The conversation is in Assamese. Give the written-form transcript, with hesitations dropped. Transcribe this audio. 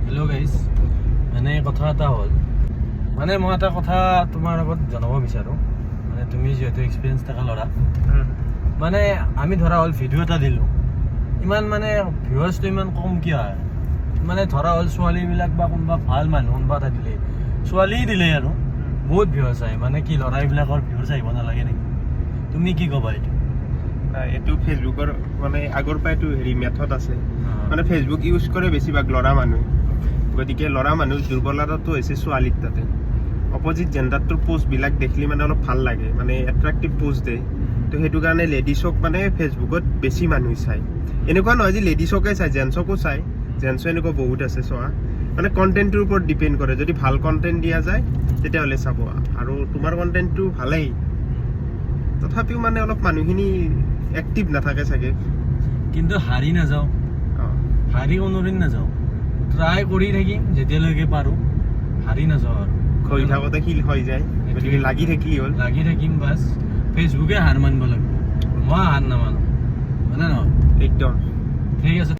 হেল্ল' গাইজ, মানে কথা এটা হ'ল, মানে মই এটা কথা তোমাৰ আগত জনাব বিচাৰোঁ। মানে তুমি যিহেতু এক্সপিৰিয়েঞ্চ থকা ল'ৰা, মানে আমি ধৰা হ'ল ভিডিঅ' এটা দিলোঁ, ইমান মানে ভিউৱাৰ্ছটো ইমান কম কিয় হয়? মানে ধৰা হ'ল ছোৱালীবিলাক বা কোনোবা ভাল মানুহ কোনোবা এটা দিলে, ছোৱালী দিলে আৰু বহুত ভিউৱাৰ্ছ আহে। মানে কি ল'ৰাবিলাকৰ ভিউৱাৰ্ছ আহিব নালাগে নেকি? তুমি কি ক'বা এইটো? এইটো ফেচবুকৰ মানে আগৰ পৰাইতো হেৰি মেথড আছে, মানে ফেচবুক ইউজ কৰে বেছিভাগ ল'ৰা মানুহ। গতিকে ল'ৰা মানুহ দুৰ্বলতাটো হৈছে ছোৱালীৰ তাতে। অপজিট জেণ্ডাৰটোৰ পোষ্টবিলাক দেখিলে মানে অলপ ভাল লাগে, মানে এট্ৰেক্টিভ পোষ্ট দিয়ে। তো সেইটো কাৰণে লেডিছক মানে ফেচবুকত বেছি মানুহ চায়। এনেকুৱা নহয় যে লেডিছকে চায়, জেণ্টছকো চায়। জেণ্টছো এনেকুৱা বহুত আছে চোৱা। মানে কণ্টেণ্টটোৰ ওপৰত ডিপেণ্ড কৰে। যদি ভাল কণ্টেণ্ট দিয়া যায় তেতিয়াহ'লে চাব, আৰু তোমাৰ কণ্টেণ্টটো ভালেই, তথাপিও মানে অলপ মানুহখিনি এক্টিভ নাথাকে চাগে। কিন্তু হাৰি নাযাওঁ, হাৰি কোনোদিন নাযাওঁ, ট্ৰাই কৰি থাকিম যেতিয়ালৈকে পাৰোঁ, হাৰি নাযাওঁ আৰু হৈ থাকোঁতে শিল হৈ যায়, গতিকে লাগি থাকিলে হ'ল। লাগি থাকিম বাছ। ফেচবুকে হাৰ মানিব লাগিব, মই হাৰ নামানো, মানে নহয়। একদম ঠিক আছে।